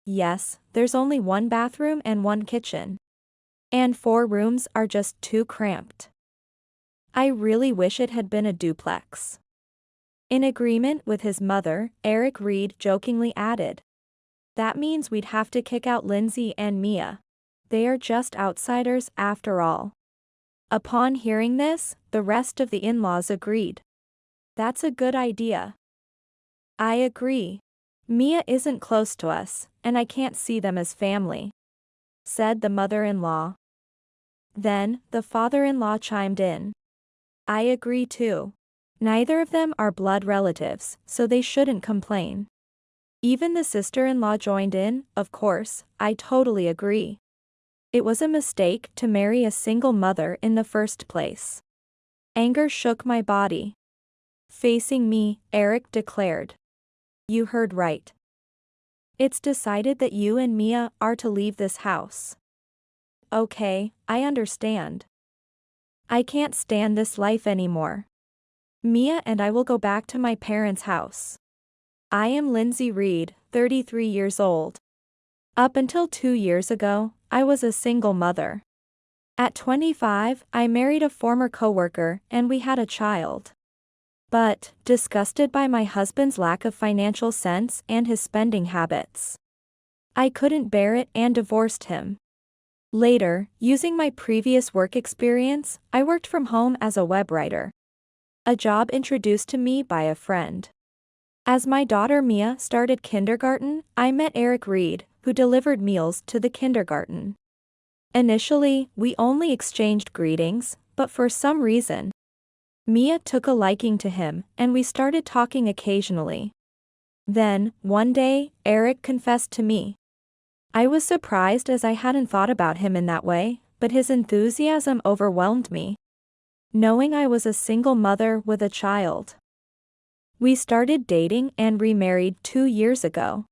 Yes, there's only one bathroom and one kitchen. And 4 rooms are just too cramped. I really wish it had been a duplex. In agreement with his mother, Eric Reed jokingly added. That means we'd have to kick out Lindsay and Mia. They are just outsiders after all. Upon hearing this, the rest of the in-laws agreed. That's a good idea. I agree. Mia isn't close to us, and I can't see them as family, said the mother-in-law. Then, the father-in-law chimed in. I agree too. Neither of them are blood relatives, so they shouldn't complain. Even the sister-in-law joined in. Of course, I totally agree. It was a mistake to marry a single mother in the first place. Anger shook my body. Facing me, Eric declared. You heard right. It's decided that you and Mia are to leave this house. Okay, I understand. I can't stand this life anymore. Mia and I will go back to my parents' house. I am Lindsay Reed, 33 years old. Up until 2 years ago, I was a single mother. At 25, I married a former coworker and we had a child. But, disgusted by my husband's lack of financial sense and his spending habits, I couldn't bear it and divorced him. Later, using my previous work experience, I worked from home as a web writer. A job introduced to me by a friend. As my daughter Mia started kindergarten, I met Eric Reed, who delivered meals to the kindergarten. Initially, we only exchanged greetings, but for some reason, Mia took a liking to him, and we started talking occasionally. Then, one day, Eric confessed to me. I was surprised as I hadn't thought about him in that way, but his enthusiasm overwhelmed me. Knowing I was a single mother with a child. We started dating and remarried 2 years ago.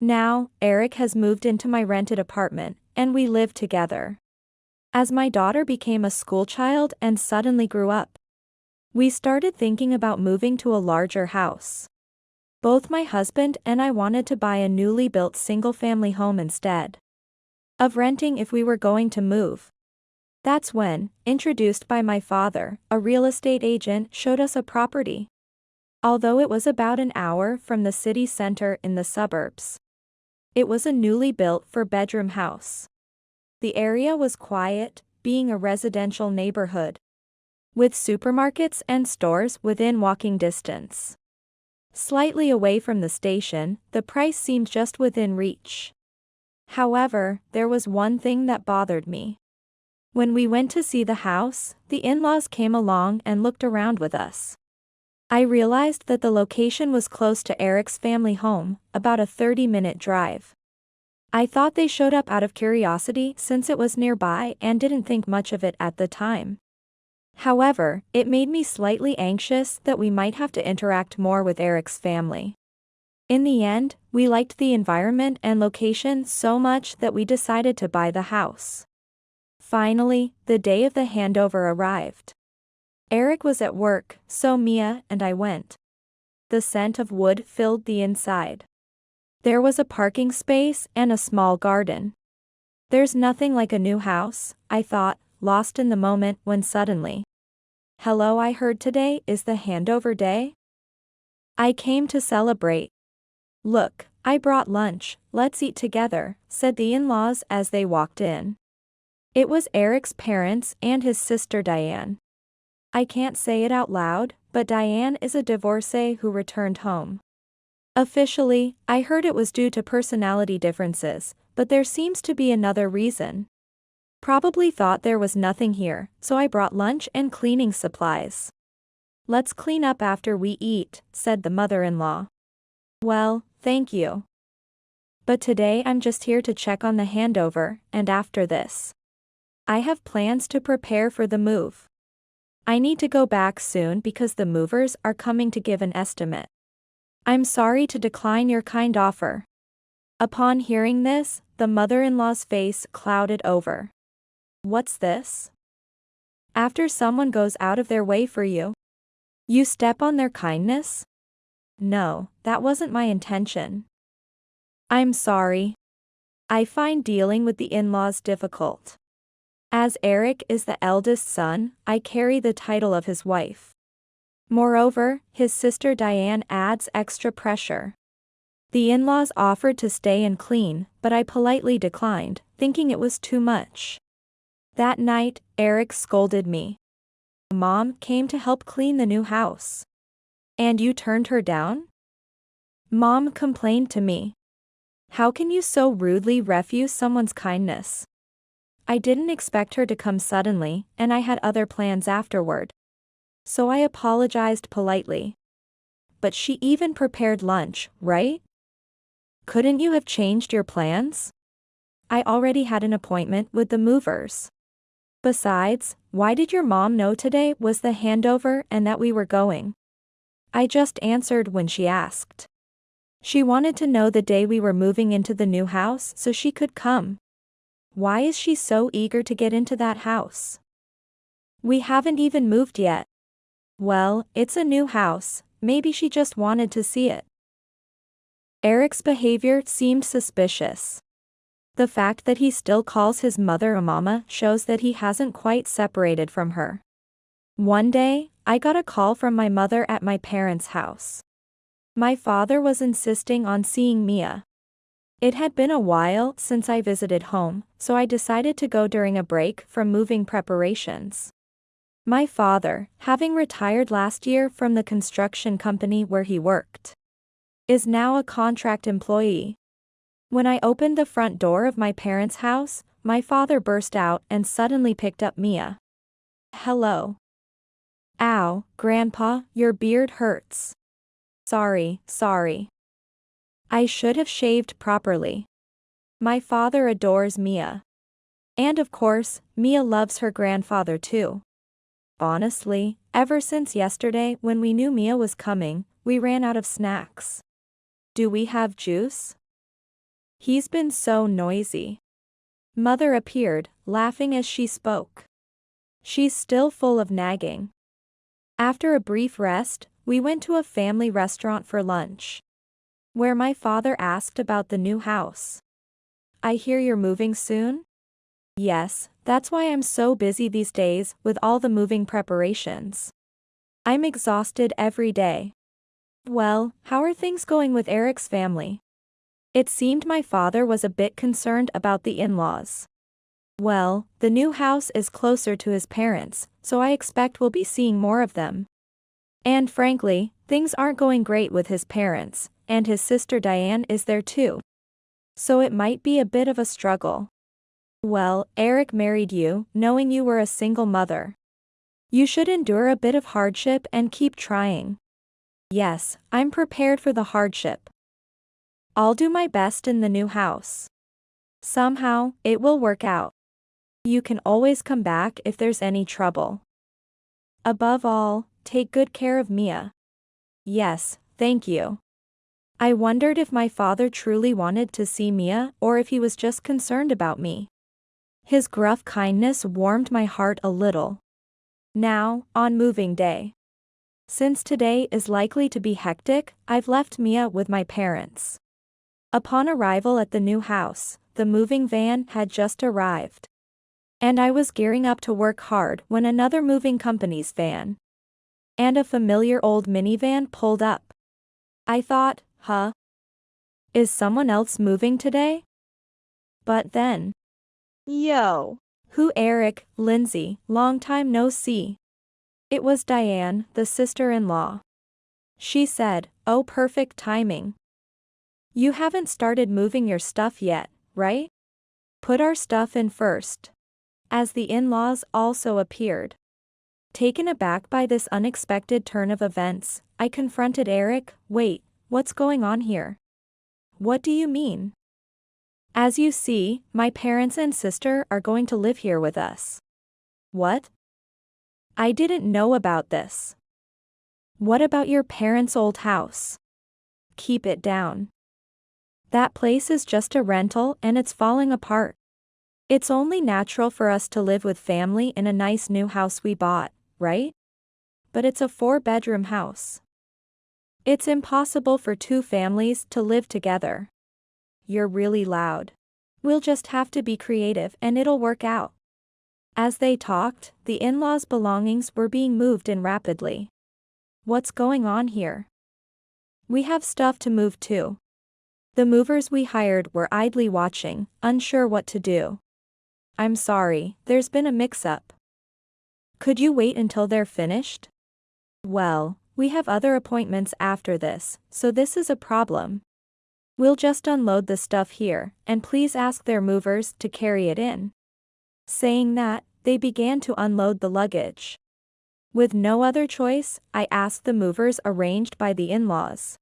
Now, Eric has moved into my rented apartment, and we live together. As my daughter became a schoolchild and suddenly grew up, we started thinking about moving to a larger house. Both my husband and I wanted to buy a newly built single-family home instead of renting if we were going to move. That's when, introduced by my father, a real estate agent showed us a property. Although it was about an hour from the city center in the suburbs, it was a newly built 4-bedroom house. The area was quiet, being a residential neighborhood, with supermarkets and stores within walking distance. Slightly away from the station, the price seemed just within reach. However, there was one thing that bothered me. When we went to see the house, the in-laws came along and looked around with us. I realized that the location was close to Eric's family home, about a 30-minute drive. I thought they showed up out of curiosity since it was nearby and didn't think much of it at the time. However, it made me slightly anxious that we might have to interact more with Eric's family. In the end, we liked the environment and location so much that we decided to buy the house. Finally, the day of the handover arrived. Eric was at work, so Mia and I went. The scent of wood filled the inside. There was a parking space and a small garden. There's nothing like a new house, I thought, lost in the moment when suddenly, hello, I heard today is the handover day? I came to celebrate. Look, I brought lunch, let's eat together, said the in-laws as they walked in. It was Eric's parents and his sister Diane. I can't say it out loud, but Diane is a divorcee who returned home. Officially, I heard it was due to personality differences, but there seems to be another reason. Probably thought there was nothing here, so I brought lunch and cleaning supplies. Let's clean up after we eat, said the mother-in-law. Well, thank you. But today I'm just here to check on the handover, and after this, I have plans to prepare for the move. I need to go back soon because the movers are coming to give an estimate. I'm sorry to decline your kind offer. Upon hearing this, the mother-in-law's face clouded over. What's this? After someone goes out of their way for you, you step on their kindness? No, that wasn't my intention. I'm sorry. I find dealing with the in-laws difficult. As Eric is the eldest son, I carry the title of his wife. Moreover, his sister Diane adds extra pressure. The in-laws offered to stay and clean, but I politely declined, thinking it was too much. That night, Eric scolded me. Mom came to help clean the new house. And you turned her down? Mom complained to me. How can you so rudely refuse someone's kindness? I didn't expect her to come suddenly, and I had other plans afterward. So I apologized politely. But she even prepared lunch, right? Couldn't you have changed your plans? I already had an appointment with the movers. Besides, why did your mom know today was the handover and that we were going? I just answered when she asked. She wanted to know the day we were moving into the new house so she could come. Why is she so eager to get into that house? We haven't even moved yet. Well, it's a new house, maybe she just wanted to see it. Eric's behavior seemed suspicious. The fact that he still calls his mother a mama shows that he hasn't quite separated from her. One day, I got a call from my mother at my parents' house. My father was insisting on seeing Mia. It had been a while since I visited home, so I decided to go during a break from moving preparations. My father, having retired last year from the construction company where he worked, is now a contract employee. When I opened the front door of my parents' house, my father burst out and suddenly picked up Mia. Hello. Ow, Grandpa, your beard hurts. Sorry. I should have shaved properly. My father adores Mia. And of course, Mia loves her grandfather too. Honestly, ever since yesterday when we knew Mia was coming, we ran out of snacks. Do we have juice? He's been so noisy. Mother appeared, laughing as she spoke. She's still full of nagging. After a brief rest, we went to a family restaurant for lunch, where my father asked about the new house. I hear you're moving soon? Yes, that's why I'm so busy these days with all the moving preparations. I'm exhausted every day. Well, how are things going with Eric's family? It seemed my father was a bit concerned about the in-laws. Well, the new house is closer to his parents, so I expect we'll be seeing more of them. And frankly, things aren't going great with his parents, and his sister Diane is there too. So it might be a bit of a struggle. Well, Eric married you, knowing you were a single mother. You should endure a bit of hardship and keep trying. Yes, I'm prepared for the hardship. I'll do my best in the new house. Somehow, it will work out. You can always come back if there's any trouble. Above all, take good care of Mia. Yes, thank you. I wondered if my father truly wanted to see Mia or if he was just concerned about me. His gruff kindness warmed my heart a little. Now, on moving day. Since today is likely to be hectic, I've left Mia with my parents. Upon arrival at the new house, the moving van had just arrived. And I was gearing up to work hard when another moving company's van and a familiar old minivan pulled up. I thought, is someone else moving today? But then, yo, who Eric, Lindsay, long time no see. It was Diane, the sister-in-law. She said, oh, perfect timing. You haven't started moving your stuff yet, right? Put our stuff in first. As the in-laws also appeared. Taken aback by this unexpected turn of events, I confronted Eric. Wait, what's going on here? What do you mean? As you see, my parents and sister are going to live here with us. What? I didn't know about this. What about your parents' old house? Keep it down. That place is just a rental and it's falling apart. It's only natural for us to live with family in a nice new house we bought, right? But it's a 4-bedroom house. It's impossible for 2 families to live together. you're really loud. We'll just have to be creative and it'll work out." As they talked, the in-laws' belongings were being moved in rapidly. "What's going on here? We have stuff to move too." The movers we hired were idly watching, unsure what to do. "I'm sorry, there's been a mix-up. Could you wait until they're finished?" "Well, we have other appointments after this, so this is a problem. We'll just unload the stuff here, and please ask their movers to carry it in." Saying that, they began to unload the luggage. With no other choice, I asked the movers arranged by the in-laws.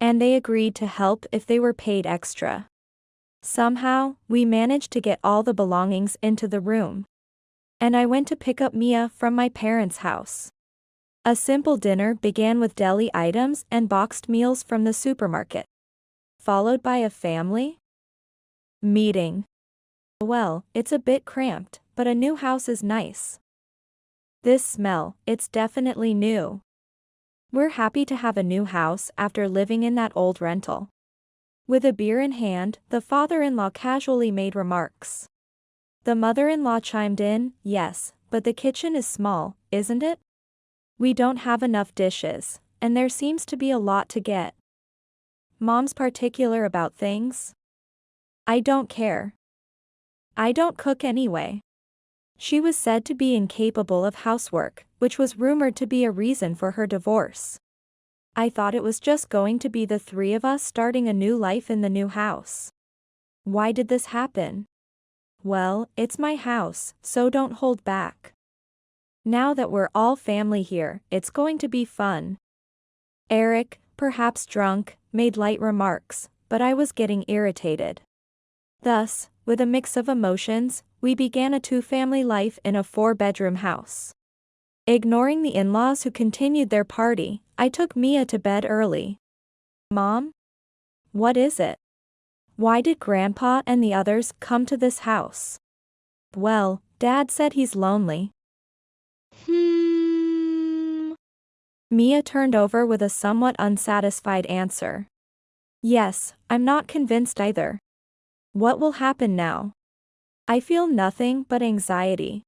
And they agreed to help if they were paid extra. Somehow, we managed to get all the belongings into the room. And I went to pick up Mia from my parents' house. A simple dinner began with deli items and boxed meals from the supermarket, followed by a family meeting. "Well, it's a bit cramped, but a new house is nice. This smell, it's definitely new. We're happy to have a new house after living in that old rental." With a beer in hand, the father-in-law casually made remarks. The mother-in-law chimed in, "Yes, but the kitchen is small, isn't it? We don't have enough dishes, and there seems to be a lot to get. Mom's particular about things. I don't care. I don't cook anyway." She was said to be incapable of housework, which was rumored to be a reason for her divorce. I thought it was just going to be the three of us starting a new life in the new house. Why did this happen? Well, it's my house, so don't hold back. Now that we're all family here, it's going to be fun. Eric, perhaps drunk, made light remarks, but I was getting irritated. Thus, with a mix of emotions, we began a two-family life in a 4-bedroom house. Ignoring the in-laws who continued their party, I took Mia to bed early. "Mom? What is it? Why did Grandpa and the others come to this house?" "Well, Dad said he's lonely." Mia turned over with a somewhat unsatisfied answer. "Yes, I'm not convinced either. What will happen now? I feel nothing but anxiety."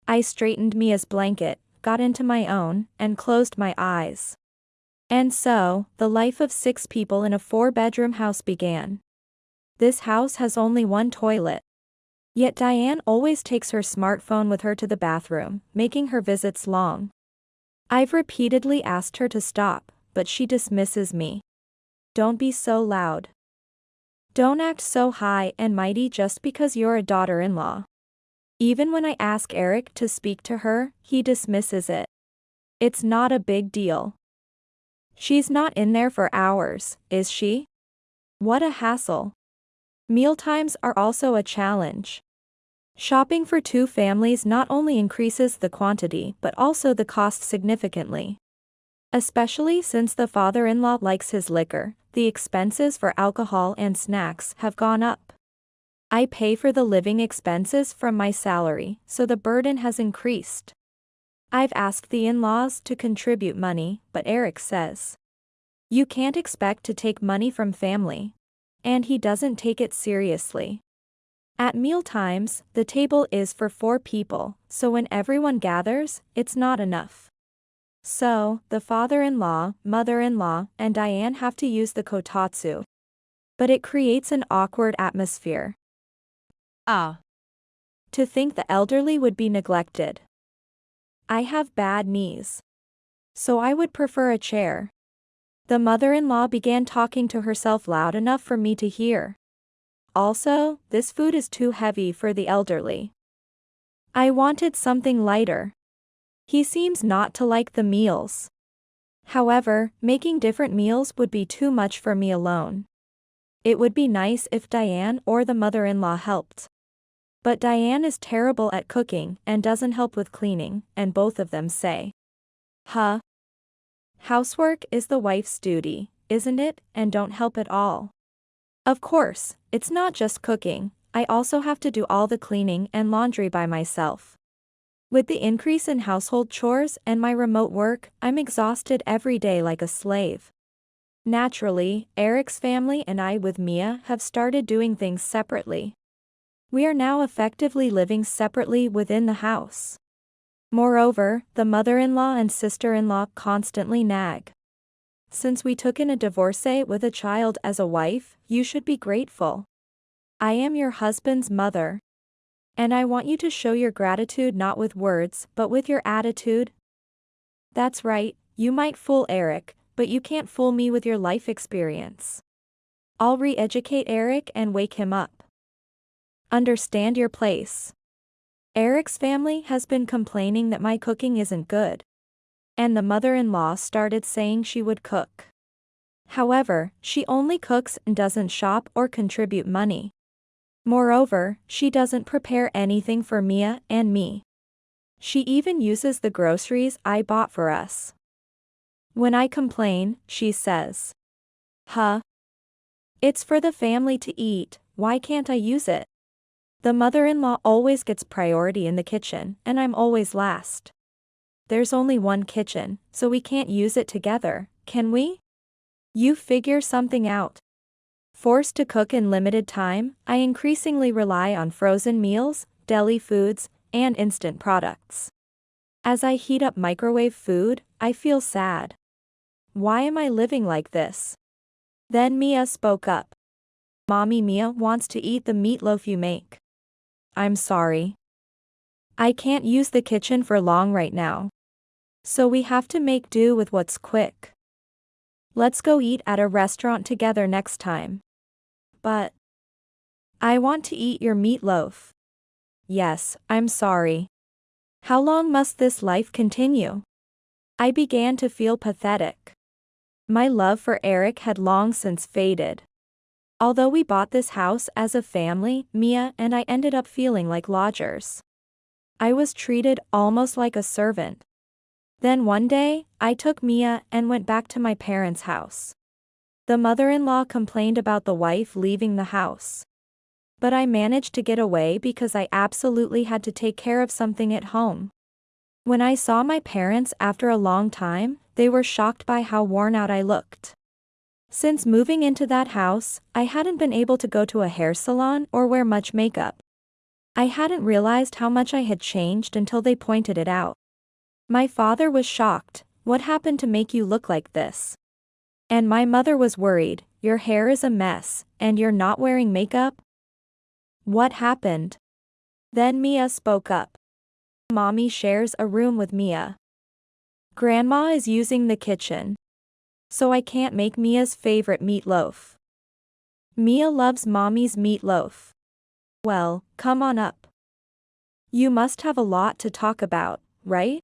I straightened Mia's blanket, got into my own, and closed my eyes. And so, the life of 6 people in a 4-bedroom house began. This house has only one toilet. Yet Diane always takes her smartphone with her to the bathroom, making her visits long. I've repeatedly asked her to stop, but she dismisses me. "Don't be so loud. Don't act so high and mighty just because you're a daughter-in-law." Even when I ask Eric to speak to her, he dismisses it. It's not a big deal. She's not in there for hours, is she? What a hassle. Mealtimes are also a challenge. Shopping for 2 families not only increases the quantity but also the cost significantly. Especially since the father-in-law likes his liquor, the expenses for alcohol and snacks have gone up. I pay for the living expenses from my salary, so the burden has increased. I've asked the in-laws to contribute money, but Eric says, "You can't expect to take money from family." And he doesn't take it seriously. At mealtimes, the table is for 4 people, so when everyone gathers, it's not enough. So, the father-in-law, mother-in-law, and Diane have to use the kotatsu. But it creates an awkward atmosphere. To think the elderly would be neglected. I have bad knees. So I would prefer a chair. The mother-in-law began talking to herself loud enough for me to hear. Also, this food is too heavy for the elderly. I wanted something lighter. He seems not to like the meals. However, making different meals would be too much for me alone. It would be nice if Diane or the mother-in-law helped. But Diane is terrible at cooking and doesn't help with cleaning, and both of them say, "Huh? Housework is the wife's duty, isn't it, and don't help at all." Of course, it's not just cooking, I also have to do all the cleaning and laundry by myself. With the increase in household chores and my remote work, I'm exhausted every day like a slave. Naturally, Eric's family and I with Mia have started doing things separately. We are now effectively living separately within the house. Moreover, the mother-in-law and sister-in-law constantly nag. Since we took in a divorcee with a child as a wife, you should be grateful. I am your husband's mother. And I want you to show your gratitude not with words, but with your attitude. That's right, you might fool Eric, but you can't fool me with your life experience. I'll re-educate Eric and wake him up. Understand your place. Eric's family has been complaining that my cooking isn't good. And the mother-in-law started saying she would cook. However, she only cooks and doesn't shop or contribute money. Moreover, she doesn't prepare anything for Mia and me. She even uses the groceries I bought for us. When I complain, she says, "Huh? It's for the family to eat, why can't I use it?" The mother-in-law always gets priority in the kitchen, and I'm always last. There's only one kitchen, so we can't use it together, can we? You figure something out. Forced to cook in limited time, I increasingly rely on frozen meals, deli foods, and instant products. As I heat up microwave food, I feel sad. Why am I living like this? Then Mia spoke up. Mommy, Mia wants to eat the meatloaf you make. I'm sorry. I can't use the kitchen for long right now. So we have to make do with what's quick. Let's go eat at a restaurant together next time. But I want to eat your meatloaf. Yes, I'm sorry. How long must this life continue? I began to feel pathetic. My love for Eric had long since faded. Although we bought this house as a family, Mia and I ended up feeling like lodgers. I was treated almost like a servant. Then one day, I took Mia and went back to my parents' house. The mother-in-law complained about the wife leaving the house. But I managed to get away because I absolutely had to take care of something at home. When I saw my parents after a long time, they were shocked by how worn out I looked. Since moving into that house, I hadn't been able to go to a hair salon or wear much makeup. I hadn't realized how much I had changed until they pointed it out. My father was shocked. What happened to make you look like this? And my mother was worried. Your hair is a mess, and you're not wearing makeup? What happened? Then Mia spoke up. Mommy shares a room with Mia. Grandma is using the kitchen. So I can't make Mia's favorite meatloaf. Mia loves Mommy's meatloaf. Well, come on up. You must have a lot to talk about, right?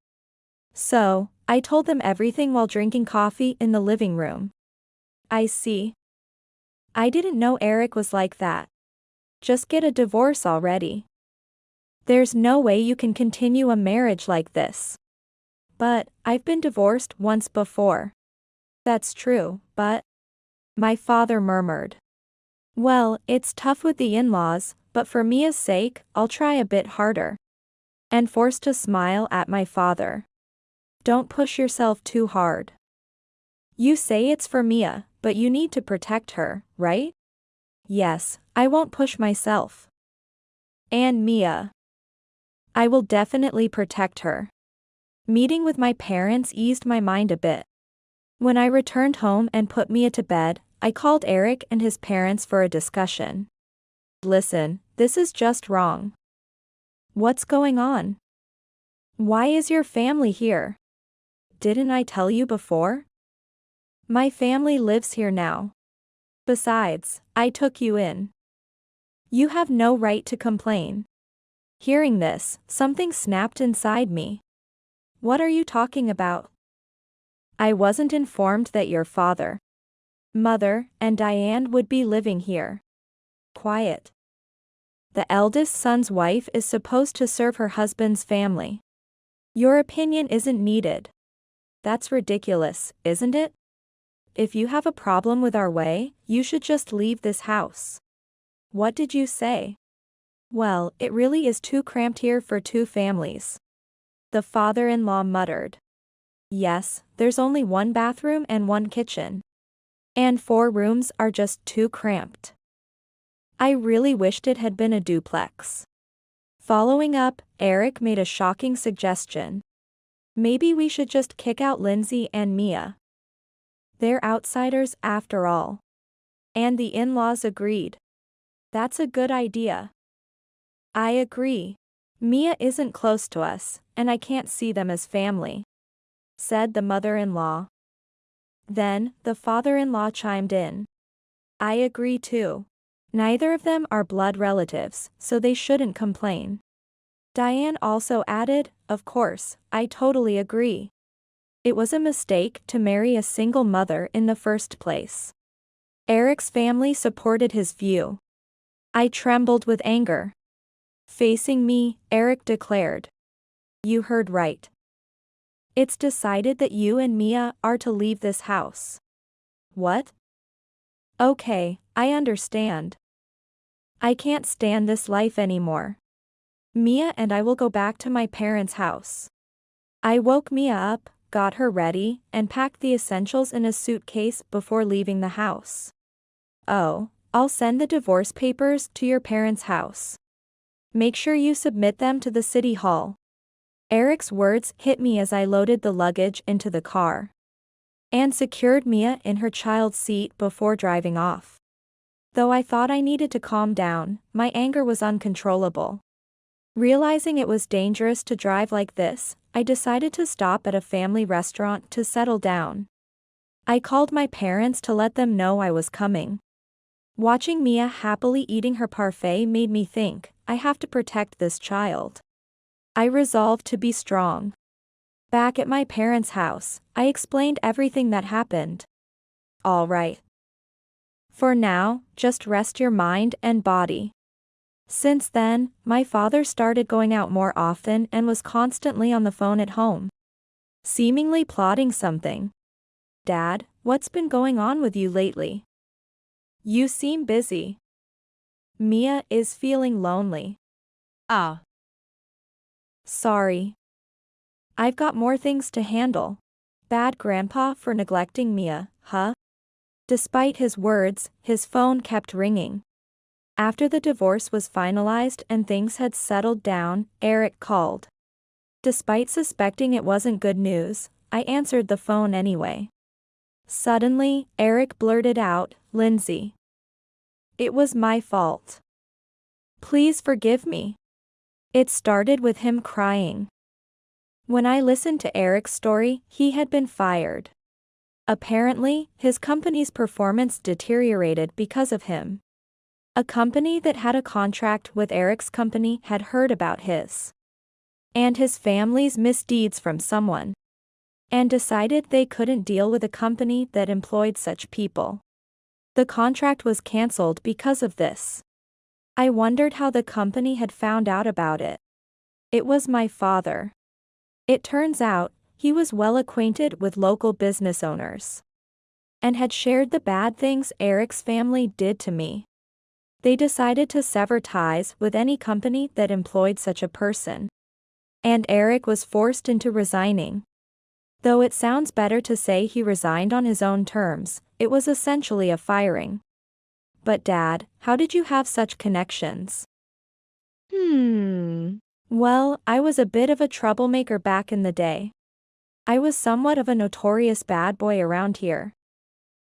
So, I told them everything while drinking coffee in the living room. I see. I didn't know Eric was like that. Just get a divorce already. There's no way you can continue a marriage like this. But, I've been divorced once before. That's true, but... My father murmured. Well, it's tough with the in-laws, but for Mia's sake, I'll try a bit harder. And forced to smile at my father. Don't push yourself too hard. You say it's for Mia, but you need to protect her, right? Yes, I won't push myself. And Mia. I will definitely protect her. Meeting with my parents eased my mind a bit. When I returned home and put Mia to bed, I called Eric and his parents for a discussion. Listen, this is just wrong. What's going on? Why is your family here? Didn't I tell you before? My family lives here now. Besides, I took you in. You have no right to complain. Hearing this, something snapped inside me. What are you talking about? I wasn't informed that your father, mother, and Diane would be living here. Quiet. The eldest son's wife is supposed to serve her husband's family. Your opinion isn't needed. That's ridiculous, isn't it? If you have a problem with our way, you should just leave this house. What did you say? Well, it really is too cramped here for two families. The father-in-law muttered. Yes, there's only one bathroom and one kitchen. And 4 rooms are just too cramped. I really wished it had been a duplex. Following up, Eric made a shocking suggestion. Maybe we should just kick out Lindsay and Mia. They're outsiders after all. And the in-laws agreed. That's a good idea. I agree. Mia isn't close to us, and I can't see them as family, said the mother-in-law. Then, the father-in-law chimed in. I agree too. Neither of them are blood relatives, so they shouldn't complain. Diane also added, of course, I totally agree. It was a mistake to marry a single mother in the first place. Eric's family supported his view. I trembled with anger. Facing me, Eric declared. You heard right. It's decided that you and Mia are to leave this house. What? Okay, I understand. I can't stand this life anymore. Mia and I will go back to my parents' house. I woke Mia up, got her ready, and packed the essentials in a suitcase before leaving the house. Oh, I'll send the divorce papers to your parents' house. Make sure you submit them to the city hall. Eric's words hit me as I loaded the luggage into the car and secured Mia in her child's seat before driving off. Though I thought I needed to calm down, my anger was uncontrollable. Realizing it was dangerous to drive like this, I decided to stop at a family restaurant to settle down. I called my parents to let them know I was coming. Watching Mia happily eating her parfait made me think, I have to protect this child. I resolved to be strong. Back at my parents' house, I explained everything that happened. All right. For now, just rest your mind and body. Since then, my father started going out more often and was constantly on the phone at home, seemingly plotting something. Dad, what's been going on with you lately? You seem busy. Mia is feeling lonely. Ah. Sorry. I've got more things to handle. Bad grandpa for neglecting Mia, huh? Despite his words, his phone kept ringing. After the divorce was finalized and things had settled down, Eric called. Despite suspecting it wasn't good news, I answered the phone anyway. Suddenly, Eric blurted out, Lindsay. It was my fault. Please forgive me. It started with him crying. When I listened to Eric's story, he had been fired. Apparently, his company's performance deteriorated because of him. A company that had a contract with Eric's company had heard about his and his family's misdeeds from someone, and decided they couldn't deal with a company that employed such people. The contract was cancelled because of this. I wondered how the company had found out about it. It was my father. It turns out, he was well acquainted with local business owners and had shared the bad things Eric's family did to me. They decided to sever ties with any company that employed such a person. And Eric was forced into resigning. Though it sounds better to say he resigned on his own terms, it was essentially a firing. But Dad, how did you have such connections? Well, I was a bit of a troublemaker back in the day. I was somewhat of a notorious bad boy around here.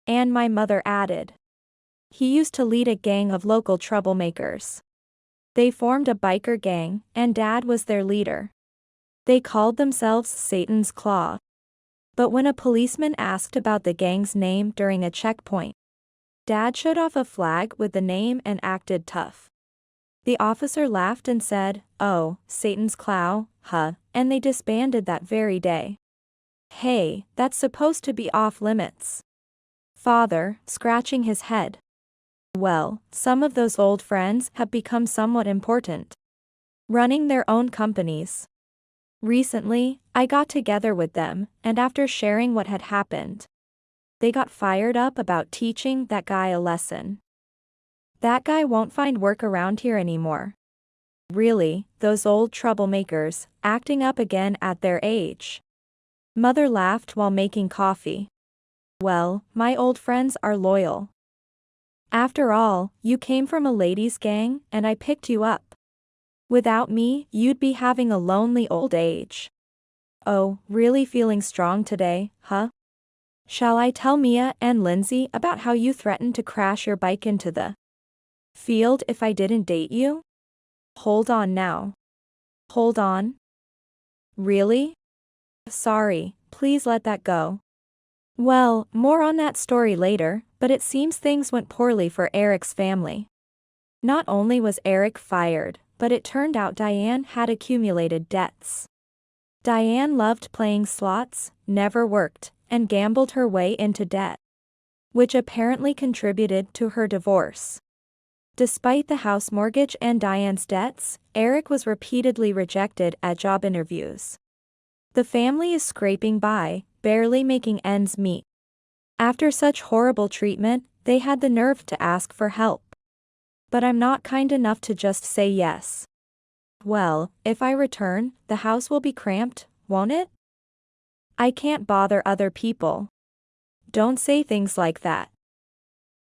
And my mother added. He used to lead a gang of local troublemakers. They formed a biker gang, and Dad was their leader. They called themselves Satan's Claw. But when a policeman asked about the gang's name during a checkpoint, Dad showed off a flag with the name and acted tough. The officer laughed and said, "Oh, Satan's Claw, huh," and they disbanded that very day. Hey, that's supposed to be off limits. Father, scratching his head. Well, some of those old friends have become somewhat important, running their own companies. Recently, I got together with them, and after sharing what had happened, they got fired up about teaching that guy a lesson. That guy won't find work around here anymore. Really, those old troublemakers, acting up again at their age. Mother laughed while making coffee. Well, my old friends are loyal. After all, you came from a ladies' gang, and I picked you up. Without me, you'd be having a lonely old age. Oh, really feeling strong today, huh? Shall I tell Mia and Lindsay about how you threatened to crash your bike into the field if I didn't date you? Hold on now. Hold on? Really? Sorry, please let that go. Well, more on that story later, but it seems things went poorly for Eric's family. Not only was Eric fired, but it turned out Diane had accumulated debts. Diane loved playing slots, never worked, and gambled her way into debt, which apparently contributed to her divorce. Despite the house mortgage and Diane's debts, Eric was repeatedly rejected at job interviews. The family is scraping by, barely making ends meet. After such horrible treatment, they had the nerve to ask for help. But I'm not kind enough to just say yes. Well, if I return, the house will be cramped, won't it? I can't bother other people. Don't say things like that.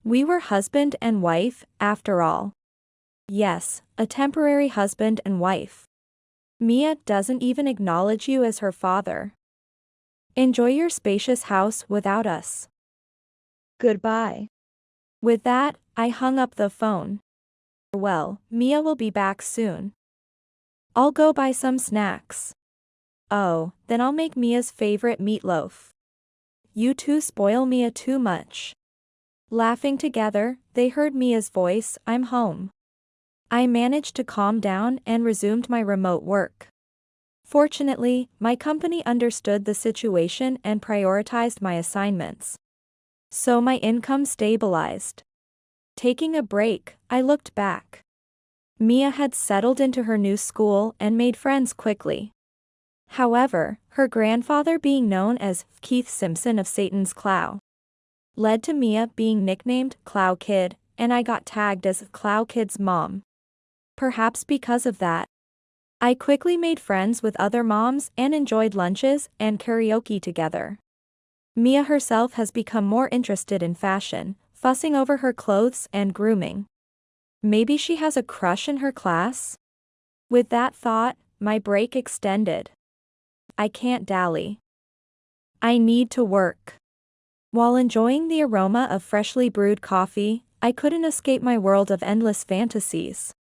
We were husband and wife, after all. Yes, a temporary husband and wife. Mia doesn't even acknowledge you as her father. Enjoy your spacious house without us. Goodbye. With that, I hung up the phone. Well, Mia will be back soon. I'll go buy some snacks. Oh, then I'll make Mia's favorite meatloaf. You two spoil Mia too much. Laughing together, they heard Mia's voice, I'm home. I managed to calm down and resumed my remote work. Fortunately, my company understood the situation and prioritized my assignments. So my income stabilized. Taking a break, I looked back. Mia had settled into her new school and made friends quickly. However, her grandfather being known as Keith Simpson of Satan's Clow led to Mia being nicknamed Clow Kid, and I got tagged as Clow Kid's mom. Perhaps because of that, I quickly made friends with other moms and enjoyed lunches and karaoke together. Mia herself has become more interested in fashion, fussing over her clothes and grooming. Maybe she has a crush in her class? With that thought, my break extended. I can't dally. I need to work. While enjoying the aroma of freshly brewed coffee, I couldn't escape my world of endless fantasies.